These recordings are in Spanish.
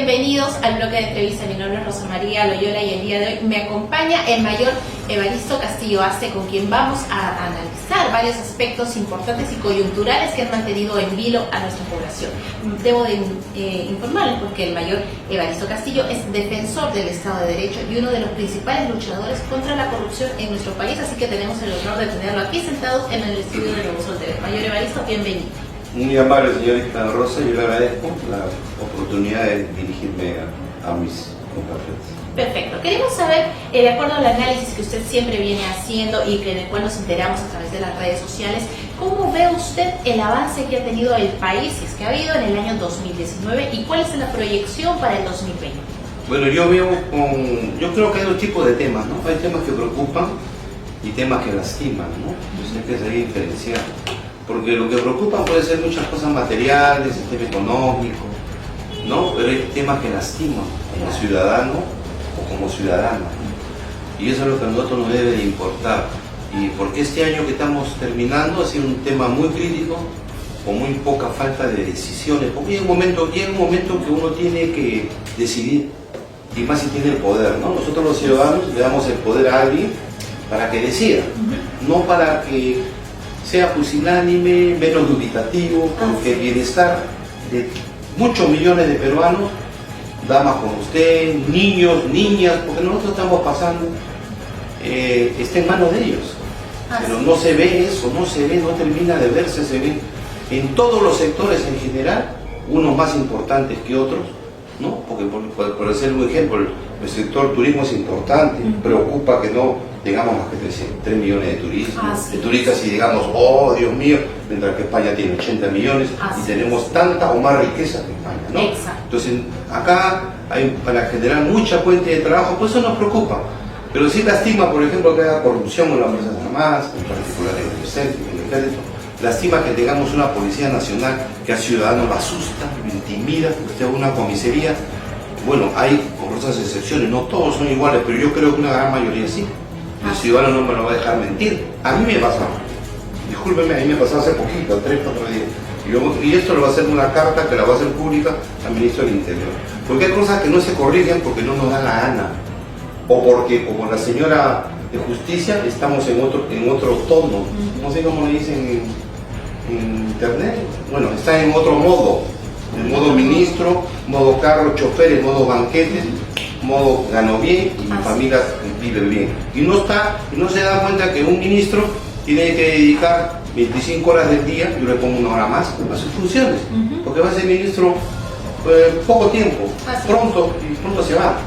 bienvenidos al bloque de entrevista. Mi nombre es Rosa María Loyola y el día de hoy me acompaña el mayor Evaristo Castillo Arce, con quien vamos a analizar varios aspectos importantes y coyunturales que han mantenido en vilo a nuestra población. Debo de informarles porque el mayor Evaristo Castillo es defensor del Estado de Derecho y uno de los principales luchadores contra la corrupción en nuestro país, así que tenemos el honor de tenerlo aquí sentado en el estudio de Nuevo Sol TV. Mayor Evaristo, bienvenido. Muy amable, señorita Rosa, yo le agradezco la oportunidad de dirigirme a mis compatriotas. Perfecto. Queremos saber, de acuerdo al análisis que usted siempre viene haciendo y del cual nos enteramos a través de las redes sociales, ¿cómo ve usted el avance que ha tenido el país, si es que ha habido, en el año 2019 y cuál es la proyección para el 2020? Bueno, yo creo que hay dos tipos de temas, ¿no? Hay temas que preocupan y temas que lastiman, ¿no? Entonces hay que saber diferenciar. Porque lo que preocupa puede ser muchas cosas materiales, el tema económico, ¿no? Pero hay temas que lastiman como ciudadano o como ciudadana, ¿no? Y eso es lo que a nosotros nos debe de importar. Y porque este año que estamos terminando ha sido un tema muy crítico, con muy poca falta de decisiones. Porque llega un momento que uno tiene que decidir, y más si tiene el poder, ¿no? Nosotros los ciudadanos le damos el poder a alguien para que decida, no para que sea pusilánime, menos dubitativo, porque el bienestar de muchos millones de peruanos, damas como usted, niños, niñas, porque nosotros estamos pasando, está en manos de ellos. Pero no se ve eso, no termina de verse, se ve en todos los sectores en general, unos más importantes que otros, ¿no? Porque por hacer un ejemplo, el sector turismo es importante, preocupa que no tengamos más que 3 millones de turistas y digamos, oh Dios mío, mientras que España tiene 80 millones y tenemos tanta o más riqueza que España, ¿no? Exacto. Entonces acá hay para generar mucha fuente de trabajo, pues eso nos preocupa, pero sí lastima, por ejemplo, que haya corrupción en las Fuerzas Armadas, en particular en el Ejército, lastima que tengamos una Policía Nacional que al ciudadano lo asusta, lo intimida. Usted va a una comisaría, bueno, hay honrosas excepciones, no todos son iguales, pero yo creo que una gran mayoría sí. El ciudadano no me lo va a dejar mentir. A mí me pasó, discúlpeme, a mí me pasó hace poquito, 3 o 4 días. Y esto lo va a hacer una carta que la va a hacer pública al Ministro del Interior. Porque hay cosas que no se corrigen porque no nos da la gana. O porque, como la señora de Justicia, estamos en otro tono. No sé cómo le dicen en internet. Bueno, está en otro modo. En modo ministro, modo carro, chofer, en modo banquete, modo gano bien y mi familia vive bien. Y no se da cuenta que un ministro tiene que dedicar 25 horas del día, yo le pongo 1 hora más a sus funciones, porque va a ser ministro poco tiempo, pronto se va.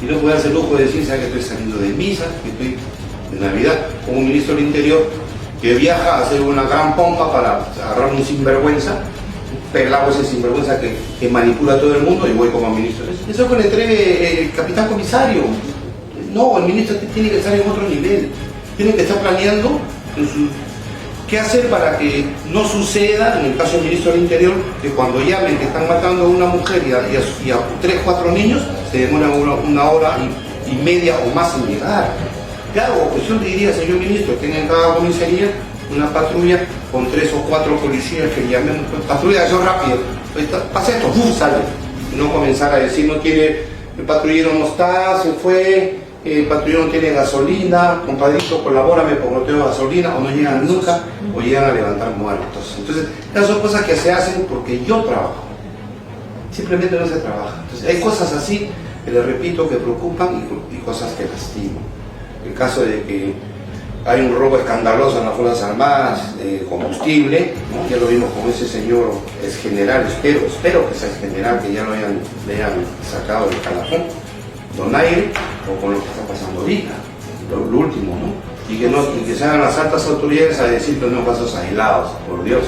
Y no puede hacer lujo de decir, ¿sabes que estoy saliendo de misa, que estoy de Navidad? Como un ministro del Interior que viaja a hacer una gran pompa para agarrar un sinvergüenza, pelado ese sinvergüenza que manipula a todo el mundo, y voy como ministro. Eso que le entregue el capitán comisario. No, el ministro tiene que estar en otro nivel, tiene que estar planeando qué hacer para que no suceda, en el caso del ministro del Interior, que cuando llamen que están matando a una mujer y a 3 o 4 niños, se demoran 1 hora y media o más en llegar. Claro, pues yo le diría, señor ministro, tenga en cada comisaría una patrulla con 3 o 4 policías que llamen, patrulla de acción rápido, pasa esto, sale. Y no comenzar a decir, no tiene, el patrullero no está, se fue, el patrullero no tiene gasolina, compadrito, colabórame porque no tengo gasolina, o no llegan nunca, o llegan a levantar muertos. Entonces, esas son cosas que se hacen porque yo trabajo, simplemente no se trabaja. Entonces, hay cosas así, que les repito, que preocupan y cosas que lastiman. El caso de que hay un robo escandaloso en las Fuerzas Armadas de combustible, ¿no? Ya lo vimos con ese señor, es general, espero que sea el general, que ya le hayan sacado del calafón, donaire, o con lo que está pasando ahorita, lo último, ¿no? Y que se hagan las altas autoridades a decir que no son casos aislados, por Dios.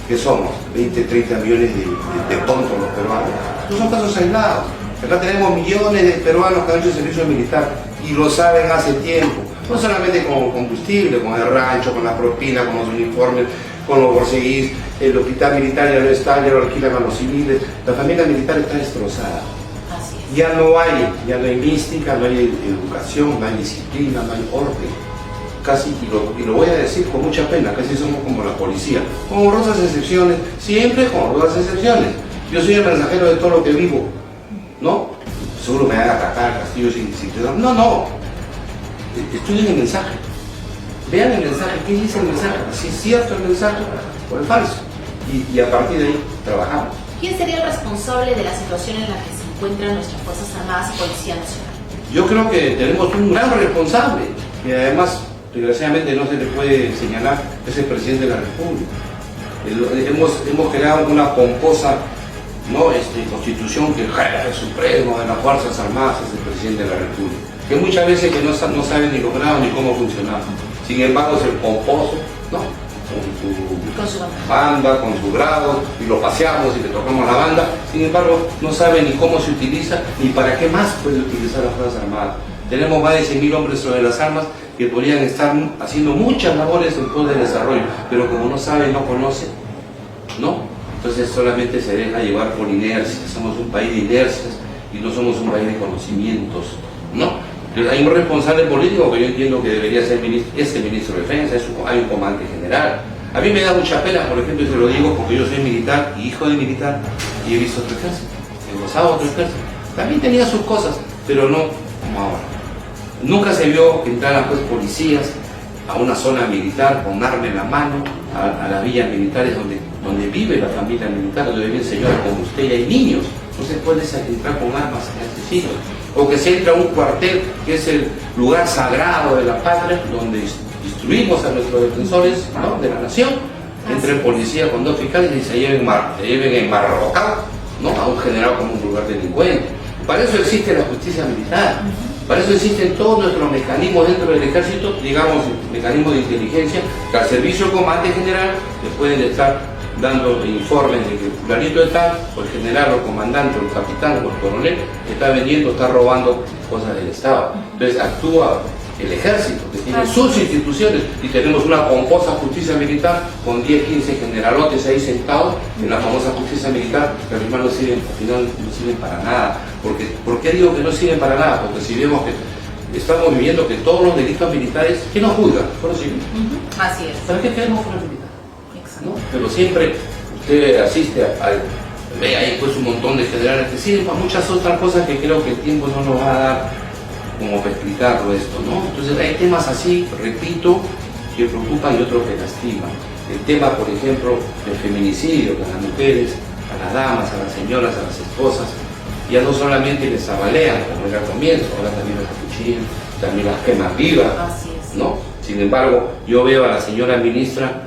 ¿Qué somos? 20, 30 millones de tontos los peruanos. No son casos aislados. Acá tenemos millones de peruanos que han hecho servicio militar y lo saben hace tiempo. No solamente con el combustible, con el rancho, con la propina, con los uniformes, con los borseguís, el hospital militar ya no está, ya lo alquilan a los civiles, la familia militar está destrozada. Así es. Ya no hay mística, no hay educación, no hay disciplina, no hay orden. Casi, y lo voy a decir con mucha pena, casi somos como la policía, con honrosas excepciones, siempre con honrosas excepciones. Yo soy el mensajero de todo lo que vivo, ¿no? Seguro me van a atacar, Castillo sin no, no. Estudien el mensaje. Vean el mensaje, ¿qué dice el mensaje? Si es cierto el mensaje o es falso. Y a partir de ahí trabajamos. ¿Quién sería el responsable de la situación en la que se encuentran nuestras Fuerzas Armadas y Policía Nacional? Yo creo que tenemos un gran responsable, y además, desgraciadamente no se le puede señalar, es el presidente de la República. Hemos creado una pomposa, ¿no? Constitución que el jefe supremo de las Fuerzas Armadas es el presidente de la República, que muchas veces que no sabe ni los grados ni cómo funcionar. Sin embargo, es el pomposo, ¿no? Con su banda, con su grado, y lo paseamos y le tocamos la banda. Sin embargo, no sabe ni cómo se utiliza, ni para qué más puede utilizar las Fuerzas Armadas. Tenemos más de 100.000 hombres sobre las armas que podrían estar haciendo muchas labores en pos del desarrollo, pero como no sabe, no conoce, ¿no? Entonces solamente se deja llevar por inercia. Somos un país de inercias y no somos un país de conocimientos, ¿no? Hay un responsable político que yo entiendo que debería ser ministro de Defensa, hay un comandante general. A mí me da mucha pena, por ejemplo, y se lo digo porque yo soy militar y hijo de militar y he visto otro ejército, he gozado otro ejército. También tenía sus cosas, pero no como ahora. Nunca se vio que entraran pues policías a una zona militar con arma en la mano, a las villas militares donde vive la familia militar, donde viven señores como usted y hay niños. No se puede entrar con armas en asesinos. O que se entra a un cuartel que es el lugar sagrado de la patria, donde instruimos a nuestros defensores, ¿no?, de la nación, entre policía con 2 fiscales y se lleven enmarrocados, ¿no?, a un general como un lugar delincuente. Para eso existe la justicia militar, para eso existen todos nuestros mecanismos dentro del ejército, digamos, mecanismos de inteligencia, que al servicio del comandante general les pueden estar dando informes de que el fulanito de tal, o el general, o el comandante, o el capitán, o el coronel, está vendiendo, está robando cosas del Estado. Entonces actúa el ejército, que tiene sus instituciones, y tenemos una pomposa justicia militar con 10, 15 generalotes ahí sentados en la famosa justicia militar, que al final no sirven, al final no sirven para nada. ¿Por qué digo que no sirven para nada? Porque si vemos que estamos viviendo que todos los delitos militares, ¿quién nos juzga? Fueron civiles. Así es. ¿Para qué queremos fueron militares? ¿No? Pero siempre usted asiste ve ahí pues un montón de generales que sirven para muchas otras cosas que creo que el tiempo no nos va a dar como para explicarlo esto, ¿no? Entonces hay temas así, repito, que preocupan y otros que lastiman. El tema, por ejemplo, del feminicidio, que a las mujeres, a las damas, a las señoras, a las esposas, ya no solamente les abalean, como era al comienzo, ahora también las acuchillan, también las queman vivas, ¿no? Sin embargo, yo veo a la señora ministra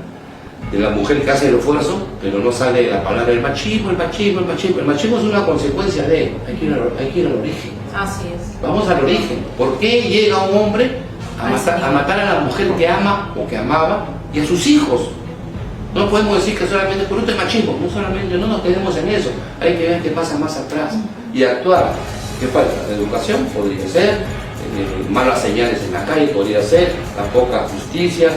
de la mujer que hace el esfuerzo, pero no sale la palabra el machismo. El machismo es una consecuencia de, hay que ir al origen. Así es. Vamos al origen. ¿Por qué llega un hombre a matar a la mujer que ama o que amaba y a sus hijos? No podemos decir que solamente por esto es machismo, no solamente, no nos quedemos en eso, hay que ver qué pasa más atrás y actuar. ¿Qué falta? La educación podría ser, malas señales en la calle podría ser, la poca justicia.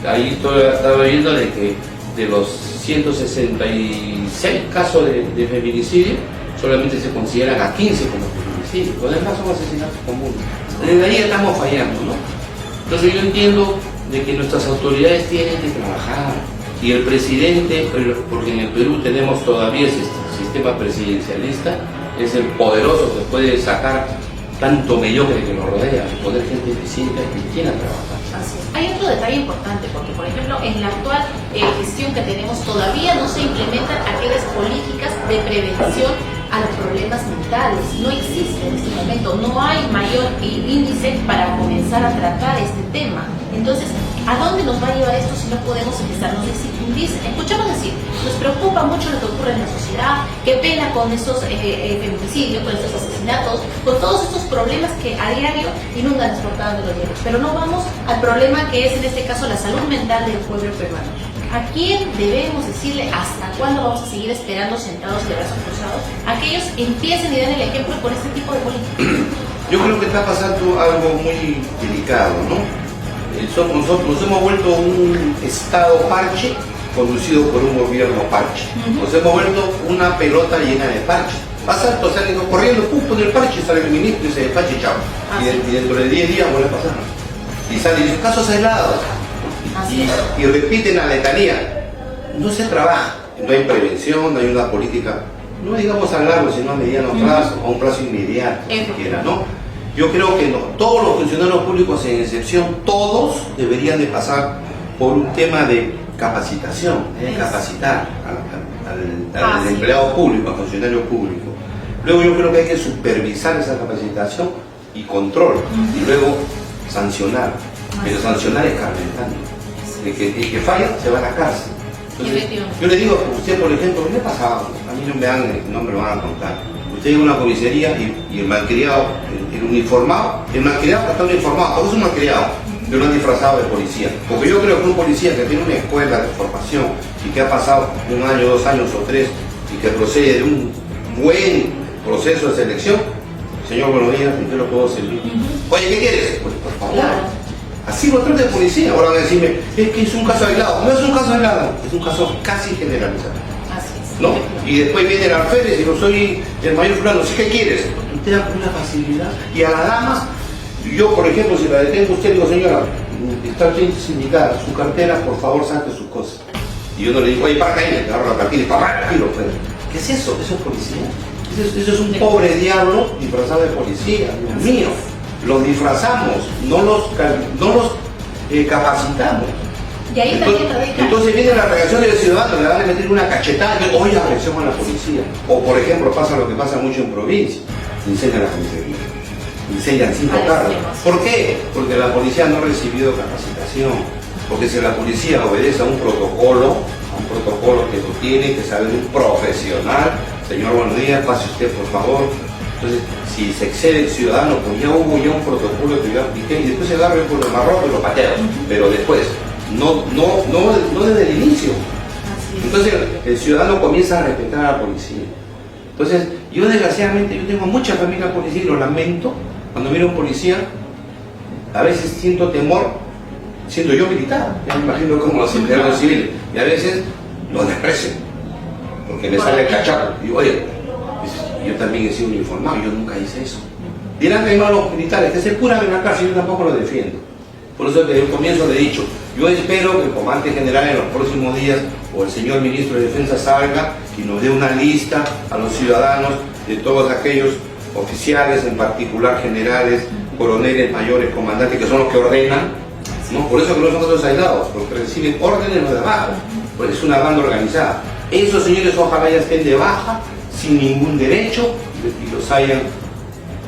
Ahí estaba viendo de que de los 166 casos de feminicidio, solamente se consideran a 15 como feminicidio, los demás son asesinatos comunes. Desde ahí estamos fallando, ¿no? Entonces yo entiendo de que nuestras autoridades tienen que trabajar, y el presidente, porque en el Perú tenemos todavía ese sistema presidencialista, es el poderoso que puede sacar tanto mediocre que lo rodea, y poner gente eficiente que quiera trabajar. Así es. Hay otro detalle importante, porque por ejemplo en la actual gestión que tenemos todavía no se implementan aquellas políticas de prevención a los problemas mentales. No existe en este momento, no hay mayor índice para comenzar a tratar este tema. Entonces, ¿a dónde nos va a llevar esto si no podemos empezar? Escuchamos decir, nos preocupa mucho lo que ocurre en la sociedad, qué pena con estos feminicidios, con estos asesinatos, con todos estos problemas que a diario inundan las portadas de los diarios. Pero no vamos al problema que es en este caso la salud mental del pueblo peruano. ¿A quién debemos decirle hasta cuándo vamos a seguir esperando sentados de brazos cruzados? A que ellos empiecen y den el ejemplo con este tipo de políticas. Yo creo que está pasando algo muy delicado, ¿no? Nosotros nos hemos vuelto un estado parche conducido por un gobierno parche. Nos hemos vuelto una pelota llena de parche. Pasa, salen corriendo, pone el parche, sale el ministro y se despacha y chao. Y dentro de 10 días vuelve a pasar. Y salen casos aislados. Y repiten la letanía. No se trabaja, no hay prevención, no hay una política no digamos a largo, sino a mediano plazo, a un plazo inmediato, si siquiera, ¿no? Yo creo que no, todos los funcionarios públicos, sin excepción, todos deberían de pasar por un tema de capacitación, de capacitar al empleado público, al funcionario público. Luego yo creo que hay que supervisar esa capacitación y control, y luego sancionar, pero sancionar escarmentando. El que falla se va a la cárcel. Entonces, yo le digo a usted, por ejemplo, ¿qué le ha pasado? A mí no me lo van a contar. Usted llega a una comisaría y el malcriado, el uniformado, el malcriado está uniformado, porque es un malcriado, pero lo han disfrazado de policía. Porque yo creo que un policía que tiene una escuela de formación y que ha pasado 1 año, 2 años o 3 y que procede de un buen proceso de selección, señor, buenos días, ¿en qué lo puedo servir? Oye, ¿qué quieres? Pues por favor. Claro. Así lo trata de policía. Ahora van a decirme, es que es un caso aislado. No es un caso aislado, es un caso casi generalizado. Así es. ¿No? Y después viene el alférez y yo soy el mayor fulano. ¿Sí qué quieres? Usted da con una facilidad. Y a las damas, yo por ejemplo, si la detengo usted, digo, señora, está usted sindicada, su cartera, por favor, saque sus cosas. Y yo no le digo, oye, para ahí, te agarro la cartera y para tiro. ¿Qué es eso? Eso es policía. Eso es un pobre diablo disfrazado de policía, Dios mío. Los disfrazamos, no los capacitamos. Y ahí entonces viene la reacción del ciudadano, le van a meter una cachetada y hoy agresemos a la policía. O por ejemplo pasa lo que pasa mucho en provincia, incendian la comisaría, incendian 5 carros. ¿Por qué? Porque la policía no ha recibido capacitación. Porque si la policía obedece a un protocolo que lo tiene que saber un profesional, señor, buenos días, pase usted por favor. Entonces, si se excede el ciudadano, pues ya hubo un protocolo que yo apliqué y después se agarra por el marrón y lo pateo. Pero después, no desde el inicio. Entonces, el ciudadano comienza a respetar a la policía. Entonces, yo desgraciadamente, yo tengo mucha familia policía y lo lamento. Cuando miro a un policía, a veces siento temor, siendo yo militar, ya me imagino como los empleados civiles, y a veces los desprecio, porque me sale el cachaco. Y oye, yo también he sido uniformado, yo nunca hice eso. Dirán que hay malos militares, que se curan en la cárcel, yo tampoco lo defiendo. Por eso desde el comienzo le he dicho, yo espero que el comandante general en los próximos días, o el señor ministro de Defensa salga y nos dé una lista a los ciudadanos de todos aquellos oficiales, en particular generales, coroneles, mayores, comandantes, que son los que ordenan, ¿no? Por eso que no son todos aislados, porque reciben órdenes los de abajo, pues es una banda organizada. Esos señores ojalá ya estén de baja, sin ningún derecho, y los hayan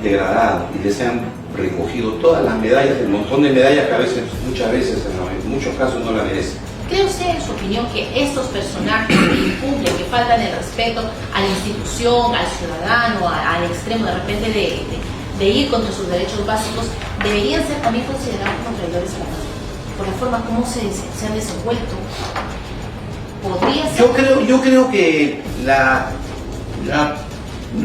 degradado y les hayan recogido todas las medallas, el montón de medallas que a veces, muchas veces, en muchos casos no la merecen. ¿Cree usted, en su opinión, que estos personajes que incumplen, que faltan el respeto a la institución, al ciudadano, al extremo de repente de ir contra sus derechos básicos, deberían ser también considerados como traidores a la patria? Por la forma como se han desenvuelto. ¿Podría ser? Yo creo que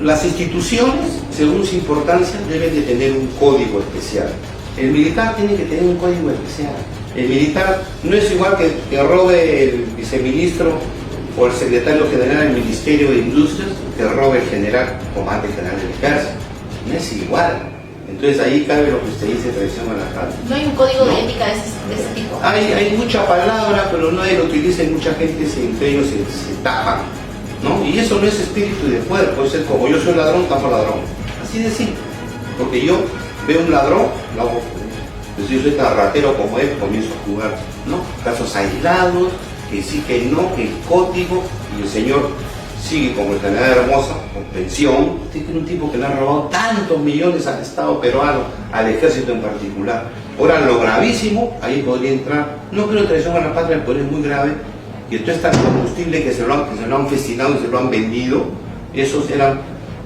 las instituciones, según su importancia, deben de tener un código especial. El militar tiene que tener un código especial. El militar no es igual que robe el viceministro o el secretario general del Ministerio de Industrias, que robe el general, comandante general del ejército. No es igual. Entonces ahí cabe lo que usted dice, traición a la patria. ¿No hay un código de ética de ese tipo? Hay mucha palabra, pero nadie lo utiliza y mucha gente entre ellos se tapan, ¿no? Y eso no es espíritu de poder, puede ser como yo soy ladrón, tapo ladrón. Así de simple. Porque yo veo un ladrón, lo hago. Pues yo soy tan ratero como él, comienzo a jugar, ¿no? Casos aislados, que sí, que no, que el código, y el señor sigue como el general Hermosa, con pensión. Usted tiene un tipo que le ha robado tantos millones al Estado peruano, al ejército en particular. Ahora, lo gravísimo, ahí podría entrar, no creo traición a la patria, pero es muy grave, y esto es tan combustible que se lo han festinado y se lo han vendido. Esos eran,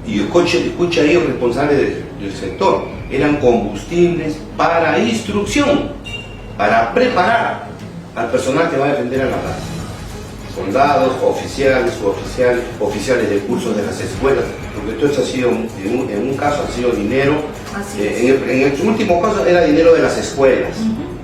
y escucha ahí el responsable del sector, eran combustibles para instrucción, para preparar al personal que va a defender a la patria. Soldados, oficiales, suboficiales, oficiales de cursos de las escuelas, porque todo eso ha sido, en un caso ha sido dinero, en el último caso era dinero de las escuelas,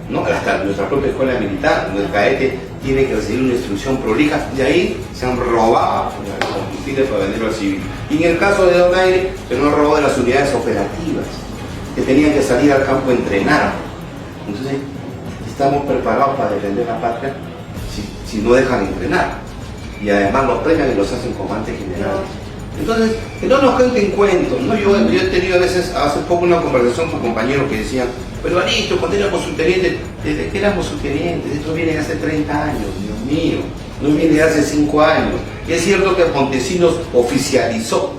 ¿no? Hasta nuestra propia escuela militar, donde el cadete tiene que recibir una instrucción prolija, de ahí se han robado el combustible para venderlo al civil. Y en el caso de Donaire, se nos robó de las unidades operativas, que tenían que salir al campo a entrenar. Entonces, estamos preparados para defender la patria si no dejan de entrenar, y además los premian y los hacen comandantes generales. Entonces, que no nos cuenten cuentos, ¿no? Yo he tenido a veces, hace poco una conversación con compañeros que decían, pero Alito, cuando éramos subtenientes, ¿desde qué éramos subtenientes? Esto viene de hace 30 años, Dios mío, no viene de hace 5 años. Y es cierto que Montesinos oficializó,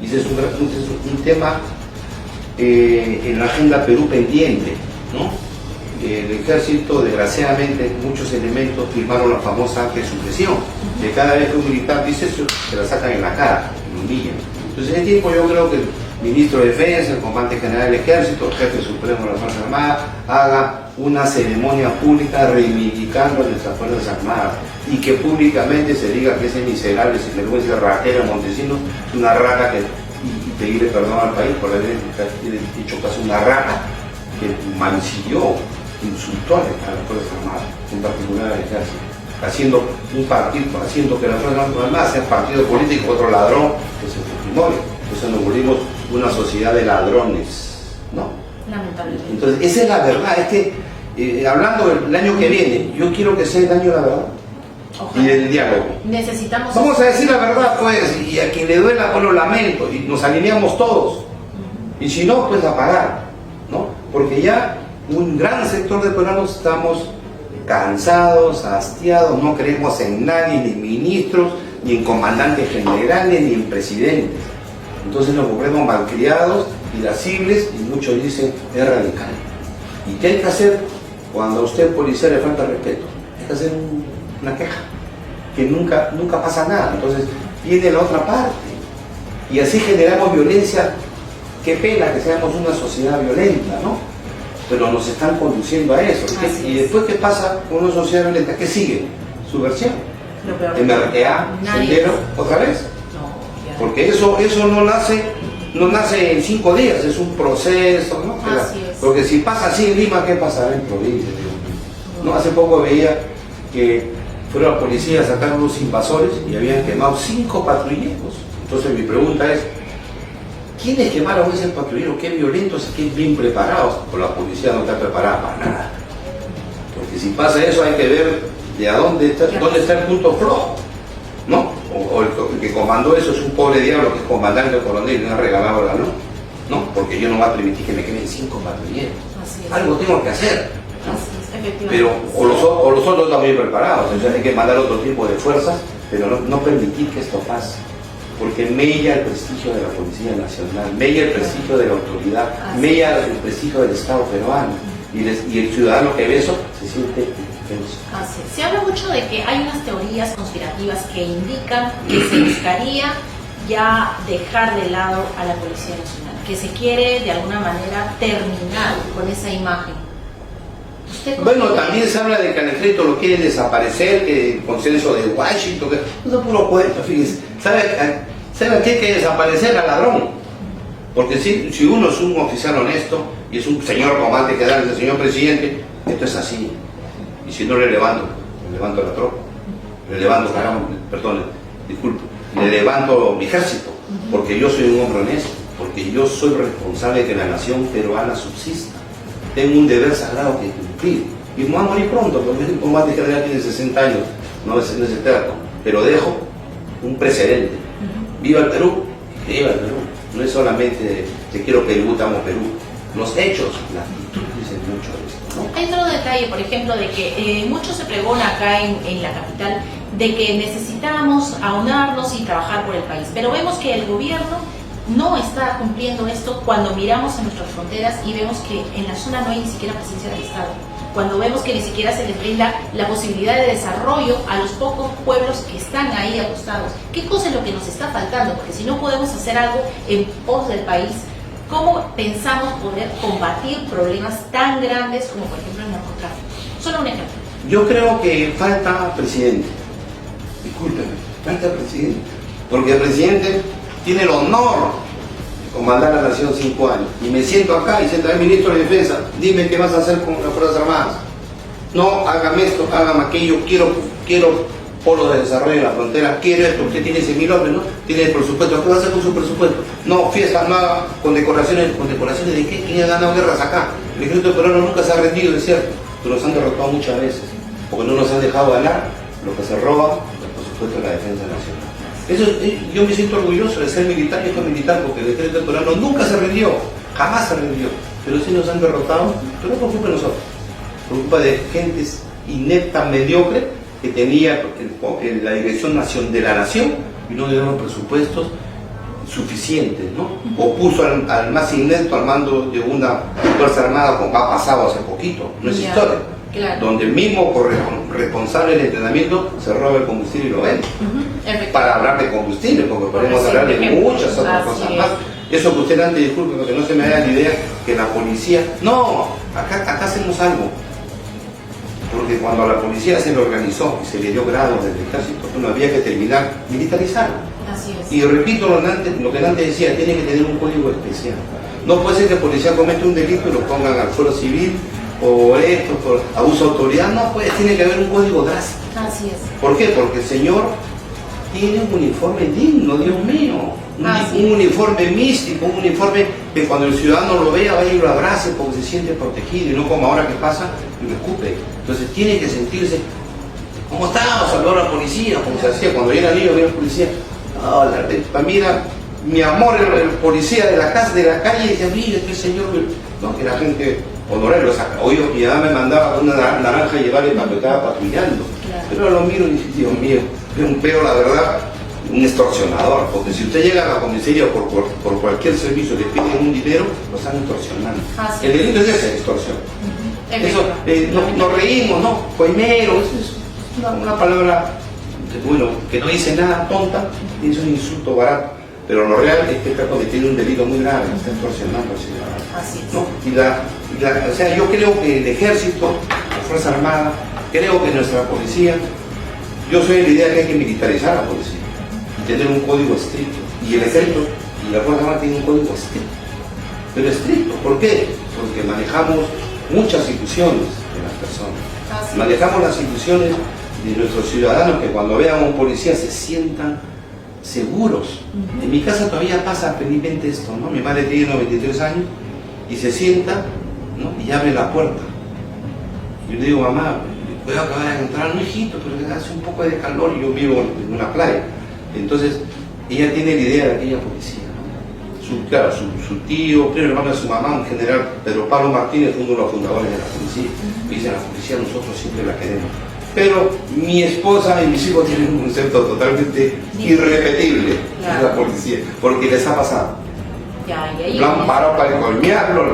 y ese es un tema en la agenda Perú pendiente, ¿no? El ejército, desgraciadamente, muchos elementos firmaron la famosa acta de supresión, que cada vez que un militar dice eso, se la sacan en la cara, lo humillan. Entonces, en el tiempo yo creo que el ministro de Defensa, el comandante general del ejército, el jefe supremo de las Fuerzas Armadas, haga una ceremonia pública reivindicando a nuestras Fuerzas Armadas y que públicamente se diga que ese miserable, sinvergüenza ratero Montesinos es una rata que, y pedirle perdón al país por haber dicho que es una rata que mancilló, insultó a las Fuerzas Armadas, en particular al ejército, haciendo un partido, haciendo que las Fuerzas Armadas sean partido político, otro ladrón, que es el Fujimori. Entonces nos volvimos una sociedad de ladrones, ¿no? Lamentablemente. Entonces, esa es la verdad, es que hablando del año que viene, yo quiero que sea el año de la verdad. Ojalá. Y del diálogo. Necesitamos... Vamos a decir la verdad, pues, y a quien le duela, pues lo lamento, y nos alineamos todos. Y si no, pues a pagar, ¿no? Porque ya un gran sector de peruanos estamos cansados, hastiados, no creemos en nadie, ni en ministros, ni en comandantes generales, ni en presidentes. Entonces nos volvemos malcriados, irascibles, y muchos dicen es radical. ¿Y qué hay que hacer cuando a usted policía le falta respeto? Hay que hacer una queja, que nunca pasa nada. Entonces viene la otra parte, y así generamos violencia. Qué pena que seamos una sociedad violenta, ¿no? Pero nos están conduciendo a eso. Y después, ¿qué pasa con una sociedad violenta? ¿Qué sigue? Subversión. MRTA, Sendero, otra vez. No, porque eso no nace en 5 días, es un proceso, ¿no? Porque si pasa así en Lima, ¿qué pasará en provincia? No, hace poco veía que fueron a la policía a sacar unos invasores y habían quemado 5 patrulleros. Entonces mi pregunta es, ¿quiénes quemaron ese patrullero? Qué violentos y qué bien preparados. Pues la policía no está preparada para nada. Porque si pasa eso hay que ver de a dónde está el punto flojo, ¿no? O el que comandó eso es un pobre diablo que es comandante o coronel y no ha regalado la luz, ¿no? Porque yo no voy a permitir que me quemen 5 patrulleros. Algo tengo que hacer, ¿no? Pero o los otros están bien preparados, entonces hay que mandar otro tipo de fuerzas, pero no permitir que esto pase. Porque mella el prestigio de la Policía Nacional, mella el prestigio de la autoridad, mella el prestigio del Estado peruano. Y el ciudadano que ve eso se siente indefenso. Se habla mucho de que hay unas teorías conspirativas que indican que se buscaría ya dejar de lado a la Policía Nacional, que se quiere de alguna manera terminar con esa imagen. Bueno, también se habla de que al ejército lo quieren desaparecer, que el consenso de Washington, que eso es puro cuento, fíjense. ¿Sabe qué hay que desaparecer? Al ladrón. Porque si uno es un oficial honesto y es un señor comandante general, el señor presidente, esto es así. Y si no le levanto la tropa, le levanto mi ejército, porque yo soy un hombre honesto, porque yo soy responsable de que la nación peruana subsista. Tengo un deber sagrado que cumplir. Y me voy a morir pronto, porque el comandante general tiene 60 años, no es eterno, pero dejo un precedente. Viva el Perú, que viva el Perú. No es solamente te quiero Perú, te amo Perú. Los hechos, la actitud dicen mucho de esto, ¿no? Hay otro detalle, por ejemplo, de que mucho se pregona acá en la capital de que necesitamos aunarnos y trabajar por el país. Pero vemos que el gobierno no está cumpliendo esto cuando miramos a nuestras fronteras y vemos que en la zona no hay ni siquiera presencia del Estado. Cuando vemos que ni siquiera se les brinda la posibilidad de desarrollo a los pocos pueblos que están ahí acostados. ¿Qué cosa es lo que nos está faltando? Porque si no podemos hacer algo en pos del país, ¿cómo pensamos poder combatir problemas tan grandes como por ejemplo el narcotráfico? Solo un ejemplo. Yo creo que falta presidente. Discúlpeme, falta presidente. Porque el presidente tiene el honor de comandar la nación 5 años. Y me siento acá y siento al ministro de Defensa, dime qué vas a hacer con las Fuerzas Armadas. No, hágame esto, hágame aquello, quiero polos de desarrollo en la frontera, quiero esto, usted tiene 100.000 hombres, ¿no? Tiene el presupuesto, ¿qué va a hacer con su presupuesto? No, fiestas, no haga condecoraciones de qué, ¿quién ha ganado guerras acá? El ejército peruano nunca se ha rendido, es cierto, pero nos han derrotado muchas veces, porque no nos han dejado ganar lo que se roba del presupuesto de la defensa nacional. Eso, yo me siento orgulloso de ser militar, y fue militar porque el ejército peruano nunca se rindió, jamás se rindió. Pero sí nos han derrotado, pero no por culpa de nosotros, por culpa de gentes inepta, mediocre, que tenía la dirección de la nación y no dieron presupuestos suficientes, ¿no? O puso al más inepto al mando de una fuerza armada, como ha pasado hace poquito, no es historia. Claro. Donde el mismo responsable del entrenamiento se roba el combustible y lo vende. Para hablar de combustible, porque podemos hablar de muchas otras cosas más. Eso que usted antes, disculpe, porque no se me da la idea que la policía... No, acá hacemos algo. Porque cuando a la policía se le organizó y se le dio grado del ejército, bueno, había que terminar militarizarlo. Así es. Y repito lo que antes decía, tiene que tener un código especial. No puede ser que el policía cometa un delito y lo pongan al fuero civil, por esto, por abuso de autoridad, no, pues tiene que haber un código drástico. Así es. ¿Por qué? Porque el señor tiene un uniforme digno, Dios mío, un uniforme místico, un uniforme que cuando el ciudadano lo vea va a ir y lo abrace porque se siente protegido y no como ahora que pasa y lo escupe. Entonces tiene que sentirse, ¿cómo está? Saludar a la policía, como se hacía cuando yo era niño, veía al policía. No, para mí era mi amor, el policía de la casa, de la calle, y decía, mira, este señor, no, que la gente honorario, hoy mi mamá me mandaba una naranja a llevarle cuando estaba patrullando. Claro. Pero lo miro y dice, Dios mío, es un pedo, la verdad, un extorsionador, porque si usted llega a la comisaría por cualquier servicio le piden un dinero, lo están extorsionando. El delito es esa extorsión. Eso, nos reímos, ¿no? Coimero, eso es una palabra, bueno, que no dice nada, tonta, es un insulto barato. Pero lo real es que está cometiendo un delito muy grave, está extorsionando al ciudadano. Así es. ¿No? O sea, yo creo que el ejército, la Fuerza Armada, creo que nuestra policía, yo soy de la idea que hay que militarizar a la policía y tener un código estricto. Y el ejército y la Fuerza Armada tienen un código estricto. Pero estricto, ¿por qué? Porque manejamos muchas ilusiones de las personas. Manejamos las ilusiones de nuestros ciudadanos que cuando vean a un policía se sientan seguros. En mi casa todavía pasa felizmente esto, ¿no? Mi madre tiene 93 años y se sienta, ¿no? Y abre la puerta. Yo le digo, mamá, puedo acabar de entrar, no, hijito, pero hace un poco de calor y yo vivo en una playa. Entonces, ella tiene la idea de aquella policía, ¿no? Claro, su tío, primero hermano de su mamá, un general Pedro Pablo Martínez, uno de los fundadores de la policía. Y dice, la policía nosotros siempre la queremos. Pero mi esposa y mis hijos tienen un concepto totalmente irrepetible de la policía, porque les ha pasado. Lo han parado para colmearlo.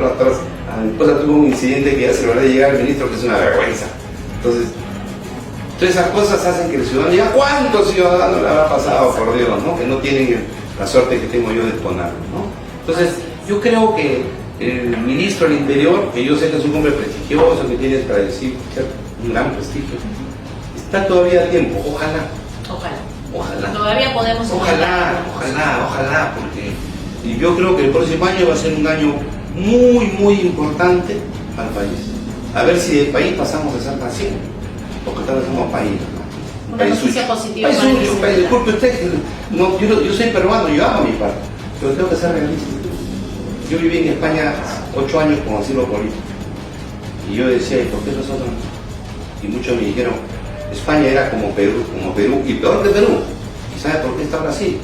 Mi esposa tuvo un incidente que ya se lo va a llegar al ministro, que es una vergüenza. Entonces, todas esas cosas hacen que el ciudadano diga, ¿cuántos ciudadanos le habrá pasado, por Dios, ¿no? Que no tienen la suerte que tengo yo de exponerlo, ¿no? Entonces, yo creo que el ministro del Interior, que yo sé que es un hombre prestigioso, que tiene para decir un gran prestigio, está todavía a tiempo, ojalá. Todavía podemos... Ojalá, porque y yo creo que el próximo año va a ser un año muy, muy importante para el país. A ver si del país pasamos a ser nación, porque tal vez somos país, ¿no? Una noticia positiva. Disculpe usted, no, yo soy peruano, yo amo mi patria, pero tengo que ser realista. Yo viví en España 8 años como asilo político, y yo decía, ¿y por qué nosotros? Y muchos me dijeron, España era como Perú, y peor que Perú. ¿Y sabe por qué está Brasil?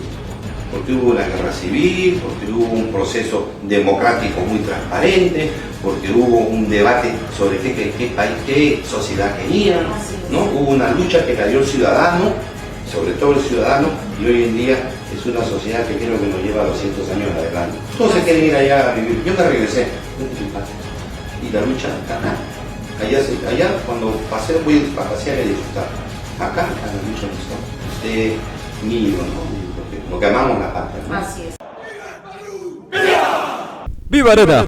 Porque hubo una guerra civil, porque hubo un proceso democrático muy transparente, porque hubo un debate sobre qué país, qué sociedad querían, ¿no? Hubo una lucha que cayó el ciudadano, sobre todo el ciudadano, y hoy en día es una sociedad que creo que nos lleva 200 años adelante. Todos se quieren ir allá a vivir. Yo me regresé, y la lucha acá. Allá cuando pasé voy a pasear y disfrutar. Acá la lucha no está. Usted, mío, ¿no? Lo que amamos la patria, ¿no? Así es. ¡Viva Arena!